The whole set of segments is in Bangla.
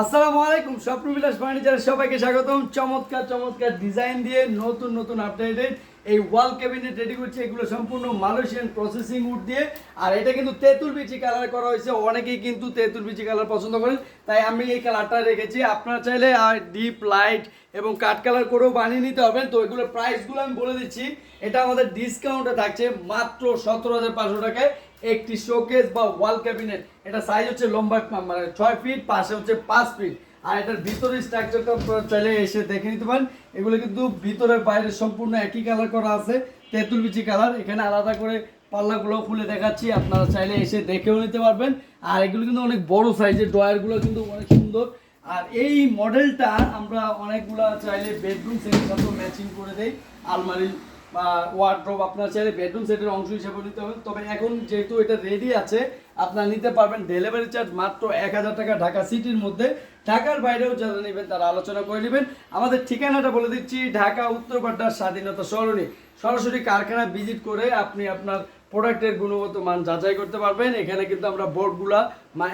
আসসালামু আলাইকুম, স্বপ্নবিলাস ফার্নিচারে সবাইকে স্বাগতম। চমৎকার চমৎকার ডিজাইন দিয়ে নতুন নতুন আপডেটেড এই ওয়াল ক্যাবিনেট রেডি করছে। এগুলো সম্পূর্ণ মালয়েশিয়ান প্রসেসিং উড দিয়ে, আর এটা কিন্তু তেঁতুল বিচি কালার করা হয়েছে। অনেকেই কিন্তু তেঁতুল বিচি কালার পছন্দ করেন, তাই আমি এই কালারটা রেখেছি। আপনারা চাইলে আর ডিপ লাইট এবং কাঠ কালার করেও বানিয়ে নিতে হবে। তো এগুলোর প্রাইসগুলো আমি বলে দিচ্ছি। এটা আমাদের ডিসকাউন্টে থাকছে মাত্র 17,500 টাকায় একটি শোকেস বা ওয়াল ক্যাবিনেট। এটা সাইজ হচ্ছে লম্বা মানে 6 ফিট, পাশে হচ্ছে 5 ফিট। আর এটার ভিতরে স্ট্রাকচারটা আপনারা চাইলে এসে দেখে নিতে পারেন। এগুলো কিন্তু ভিতরে বাইরে সম্পূর্ণ একই কালার করা আছে, তেঁতুল বিচি কালার। এখানে আলাদা করে পাল্লাগুলো খুলে দেখাচ্ছি, আপনারা চাইলে এসে দেখেও নিতে পারবেন। আর এগুলো কিন্তু অনেক বড় সাইজের, ড্রয়ারগুলো কিন্তু অনেক সুন্দর। আর এই মডেলটা আমরা অনেকগুলা চাইলে বেডরুম সেটের সাথে ম্যাচিং করে দেই। আলমারি বা ওয়ার্ড্রোব আপনারা চাইলে বেডরুম সেটের অংশ হিসেবে নিতে হবে। তবে এখন যেহেতু এটা রেডি আছে, আপনারা নিতে পারবেন। ডেলিভারি চার্জ মাত্র 1,000 টাকা ঢাকা সিটির মধ্যে। ঢাকার বাইরেও যারা নেবেন তারা আলোচনা করে নেবেন। আমাদের ঠিকানাটা বলে দিচ্ছি, ঢাকা উত্তরপাড্ডার স্বাধীনতা সরণি। সরাসরি কারখানা ভিজিট করে আপনি আপনার প্রোডাক্টের গুণগত মান যাচাই করতে পারবেন। এখানে কিন্তু আমরা বোর্ডগুলা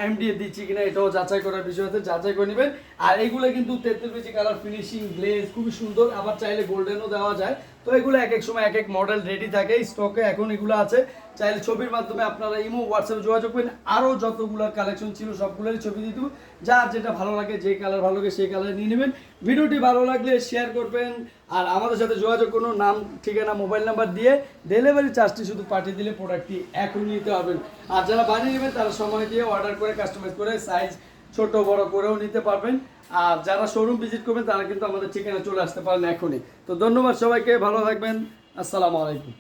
এমডিএ দিচ্ছি কিনা এটাও যাচাই করার বিষয় আছে, যাচাই করে নেবেন। আর এইগুলো কিন্তু তেঁতুল বিচি কালার ফিনিশিং গ্লেজ খুবই সুন্দর, আবার চাইলে গোল্ডেনও দেওয়া যায়। তো এগুলো এক এক সময় এক এক মডেল রেডি থাকে স্টকে, এখন এগুলো আছে। চাইলে ছবির মাধ্যমে আপনারা ইমো হোয়াটসঅ্যাপে যোগাযোগ করেন। আরও যতগুলো কালেকশন ছিল সবগুলোরই ছবি দিয়ে দেবো। যার যেটা ভালো লাগে, যে কালার ভালো লাগে সেই কালার নিয়ে নেবেন। ভিডিওটি ভালো লাগলে শেয়ার করবেন, আর আমাদের সাথে যোগাযোগ করুন। নাম, ঠিকানা, মোবাইল নাম্বার দিয়ে ডেলিভারি চার্জটি শুধু পাঠিয়ে দিলে প্রোডাক্টটি এখন নিতে পারবেন। আর যারা বানিয়ে নেবেন তারা সময় দিয়ে অর্ডার করে কাস্টমাইজ করে সাইজ ছোট বড় করেও নিতে পারবেন। আর যারা শোরুম ভিজিট করবেন তারা কিন্তু আমাদের ঠিকানা চলে আসতে পারেন এখনই। তো ধন্যবাদ সবাইকে, ভালো থাকবেন। আসসালামু আলাইকুম।